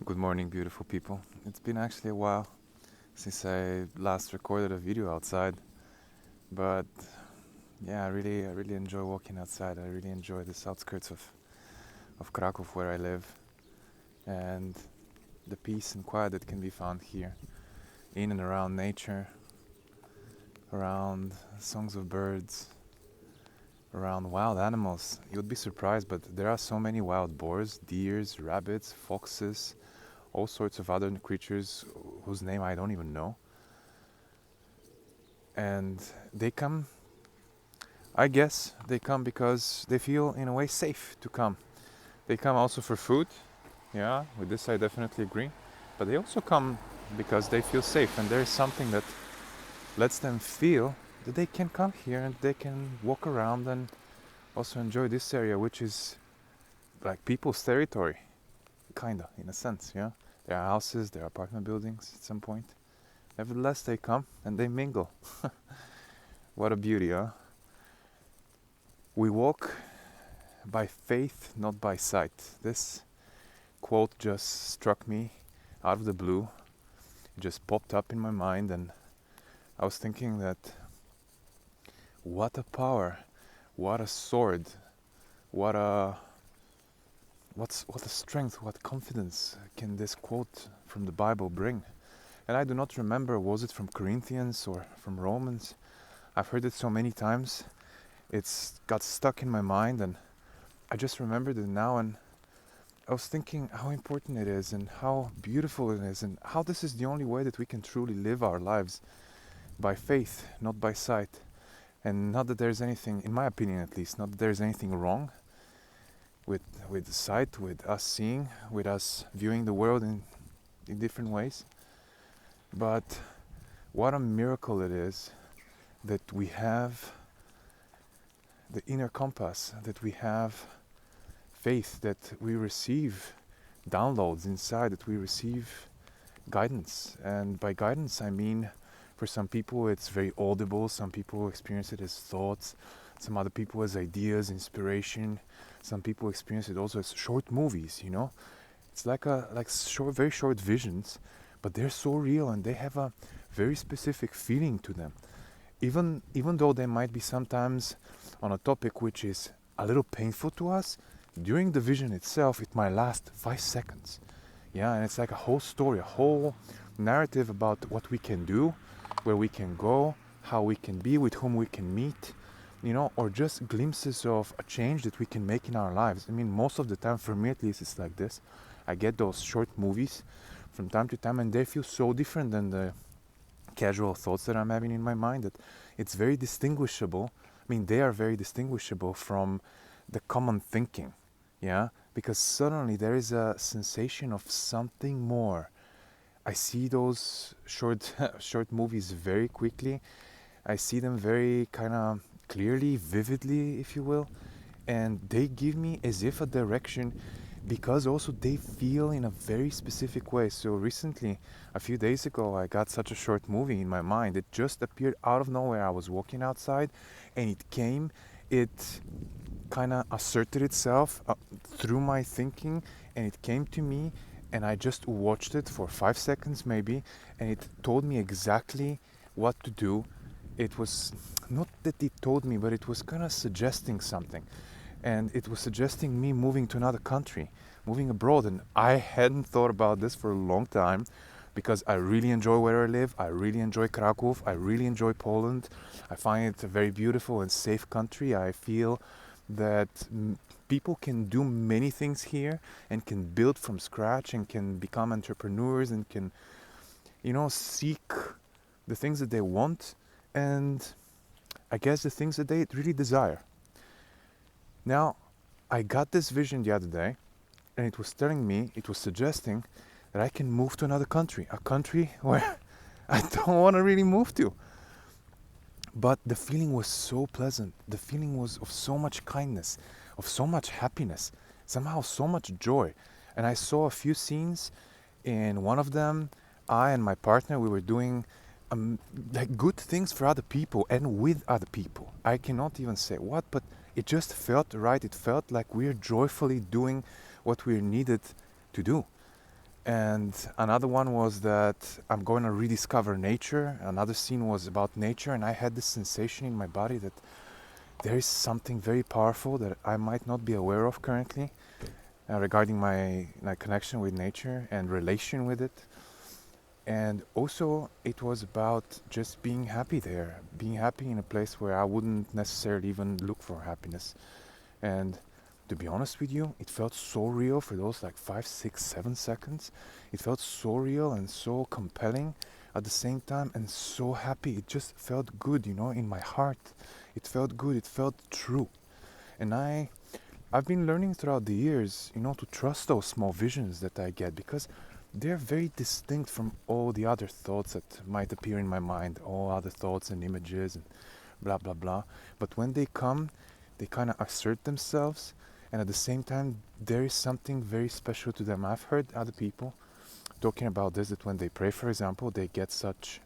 Good morning, beautiful people. It's been actually a while since I last recorded a video outside, but yeah, I really enjoy walking outside. I really enjoy the outskirts of Krakow where I live, and the peace and quiet that can be found here, in and around nature, around songs of birds, around wild animals. You would be surprised, but there are so many wild boars, deers, rabbits, foxes, all sorts of other creatures whose name I don't even know. And they come, I guess, they come because they feel in a way safe to come. They come also for food, yeah, with this I definitely agree. But they also come because they feel safe, and there is something that lets them feel that they can come here and they can walk around and also enjoy this area, which is like people's territory, kinda, in a sense, yeah. There are houses, there are apartment buildings at some point. Nevertheless, they come and they mingle. What a beauty, huh? We walk by faith, not by sight. This quote just struck me out of the blue. It just popped up in my mind, and I was thinking that what a power, what a sword, what a what a strength, what confidence can this quote from the Bible bring? And I do not remember, was it from Corinthians or from Romans? I've heard it so many times. It's got stuck in my mind, and I just remembered it now, and I was thinking how important it is and how beautiful it is and how this is the only way that we can truly live our lives, by faith, not by sight. And not that there's anything, in my opinion at least, not that there's anything wrong with sight, with us seeing, with us viewing the world in different ways. But what a miracle it is that we have the inner compass, that we have faith, that we receive downloads inside, that we receive guidance. And by guidance I mean, for some people it's very audible, some people experience it as thoughts, some other people as ideas, inspiration, some people experience it also as short movies, you know. It's like short, very short visions, but they're so real and they have a very specific feeling to them. Even though they might be sometimes on a topic which is a little painful to us, during the vision itself it might last 5 seconds. Yeah, and it's like a whole story, a whole narrative about what we can do, where we can go, how we can be, with whom we can meet, you know, or just glimpses of a change that we can make in our lives. I mean, most of the time, for me at least, it's like this. I get those short movies from time to time, and they feel so different than the casual thoughts that I'm having in my mind, that it's very distinguishable. I mean, they are very distinguishable from the common thinking, yeah, because suddenly there is a sensation of something more. I see those short movies very quickly. I see them very kind of clearly, vividly, if you will, and they give me as if a direction, because also they feel in a very specific way. So recently, a few days ago, I got such a short movie in my mind. It just appeared out of nowhere. I was walking outside and it came, it kind of asserted itself through my thinking, and it came to me, and I just watched it for 5 seconds maybe, and it told me exactly what to do. It was not that it told me, but it was kind of suggesting something, and it was suggesting me moving to another country, moving abroad. And I hadn't thought about this for a long time, because I really enjoy where I live. I really enjoy Krakow. I really enjoy Poland. I find it a very beautiful and safe country. I feel that people can do many things here and can build from scratch and can become entrepreneurs and can, you know, seek the things that they want, and I guess the things that they really desire. Now, I got this vision the other day, and it was telling me, it was suggesting that I can move to another country, a country where I don't want to really move to. But the feeling was so pleasant. The feeling was of so much kindness, of so much happiness, somehow so much joy. And I saw a few scenes. In one of them, I and my partner, we were doing like good things for other people and with other people. I cannot even say what, but it just felt right. It felt like we're joyfully doing what we're needed to do. And another one was that I'm going to rediscover nature. Another scene was about nature, and I had this sensation in my body that there is something very powerful that I might not be aware of currently regarding my connection with nature and relation with it. And also, it was about just being happy there, being happy in a place where I wouldn't necessarily even look for happiness. And to be honest with you, it felt so real for those like 5, 6, 7 seconds. It felt so real and so compelling at the same time and so happy. It just felt good, in my heart. It felt good, it felt true. And I've been learning throughout the years, to trust those small visions that I get because they're very distinct from all the other thoughts that might appear in my mind, all other thoughts and images and blah blah blah. But when they come, they kind of assert themselves, and at the same time, there is something very special to them. I've heard other people talking about this, that when they pray, for example, they get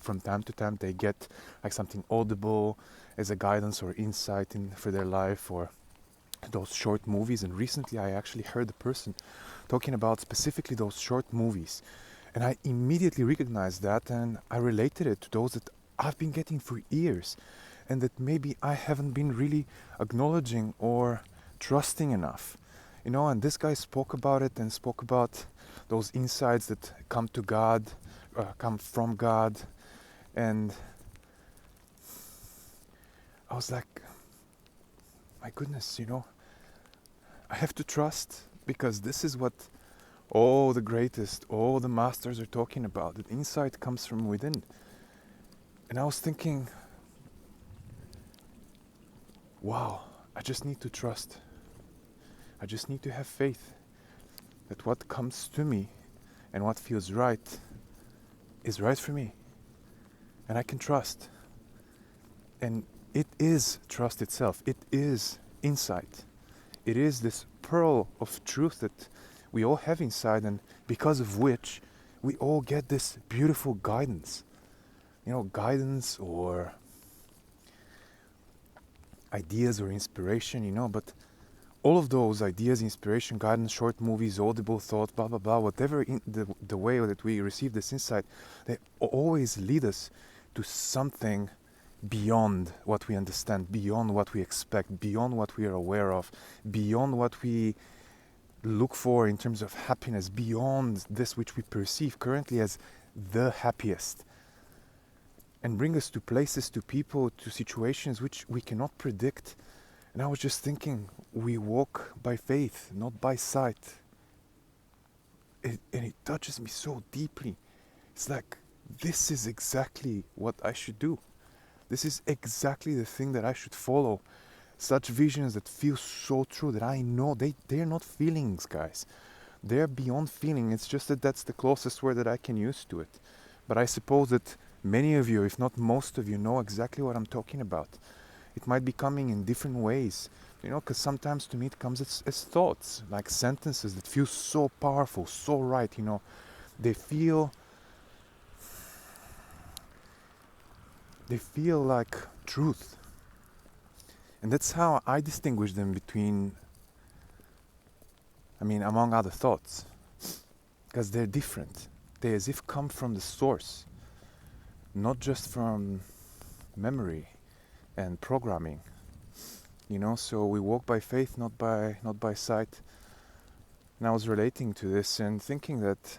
from time to time, they get like something audible as a guidance or insight for their life, or those short movies. And recently I actually heard a person talking about specifically those short movies, and I immediately recognized that, and I related it to those that I've been getting for years, and that maybe I haven't been really acknowledging or trusting enough. And this guy spoke about it and spoke about those insights that come to God, come from God. And I was like, my goodness, I have to trust, because this is what all the greatest, all the masters are talking about. That insight comes from within. And I was thinking, wow, I just need to trust. I just need to have faith that what comes to me and what feels right is right for me. And I can trust. And it is trust itself. It is insight. It is this pearl of truth that we all have inside, and because of which we all get this beautiful guidance. Guidance or ideas or inspiration, but all of those ideas, inspiration, guidance, short movies, audible thought, blah, blah, blah, whatever the way that we receive this insight, they always lead us to something beyond what we understand, beyond what we expect, beyond what we are aware of, beyond what we look for in terms of happiness, beyond this which we perceive currently as the happiest, and bring us to places, to people, to situations which we cannot predict. And I was just thinking, we walk by faith, not by sight. And it touches me so deeply. It's like, this is exactly what I should do. This is exactly the thing that I should follow. Such visions that feel so true, that I know they're not feelings, guys. They're beyond feeling. It's just that that's the closest word that I can use to it. But I suppose that many of you, if not most of you, know exactly what I'm talking about. It might be coming in different ways, because sometimes to me it comes as thoughts, like sentences that feel so powerful, so right, They feel like truth. And that's how I distinguish them among other thoughts. Because they're different. They as if come from the source, not just from memory and programming. So we walk by faith, not by sight. And I was relating to this and thinking that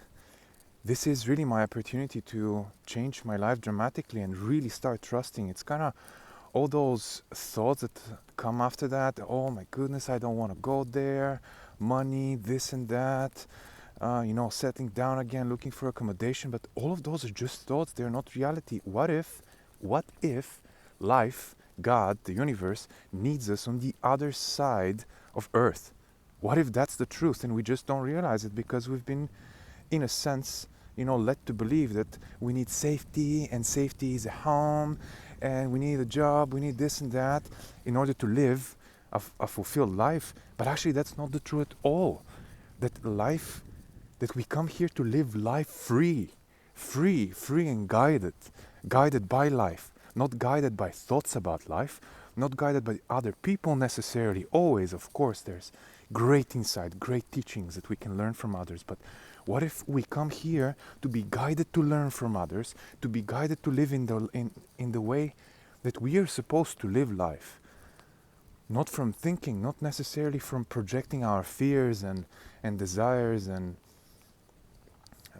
this is really my opportunity to change my life dramatically and really start trusting. It's kind of all those thoughts that come after that. Oh my goodness, I don't want to go there. Money, this and that. Settling down again, looking for accommodation. But all of those are just thoughts. They're not reality. What if life, God, the universe, needs us on the other side of Earth? What if that's the truth and we just don't realize it because we've been, in a sense, led to believe that we need safety, and safety is a home, and we need a job, we need this and that in order to live a fulfilled life. But actually that's not the truth at all. That we come here to live life free and guided by life, not guided by thoughts about life, not guided by other people necessarily. Always, of course, there's great insight, great teachings that we can learn from others, but What if we come here to be guided to learn from others, to be guided to live in the way that we are supposed to live life? Not from thinking, not necessarily from projecting our fears and desires and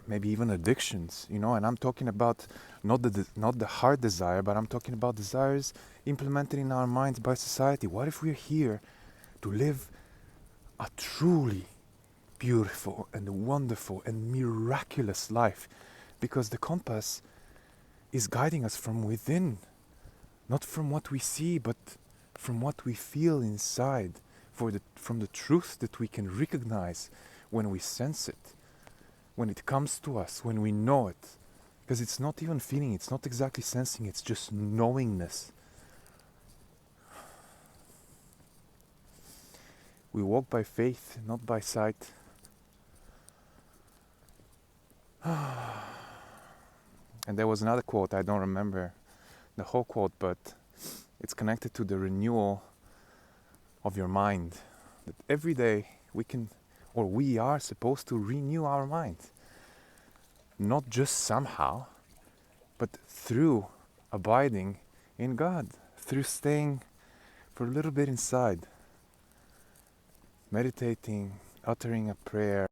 maybe even addictions, you know. And I'm talking about not the heart desire, but I'm talking about desires implemented in our minds by society. What if we're here to live a truly beautiful and wonderful and miraculous life? Because the compass is guiding us from within, not from what we see, but from what we feel inside, from the truth that we can recognize when we sense it, when it comes to us, when we know it. Because it's not even feeling, it's not exactly sensing, it's just knowingness. We walk by faith, not by sight. And there was another quote, I don't remember the whole quote, but it's connected to the renewal of your mind. That every day we are supposed to renew our mind. Not just somehow, but through abiding in God, through staying for a little bit inside, meditating, uttering a prayer,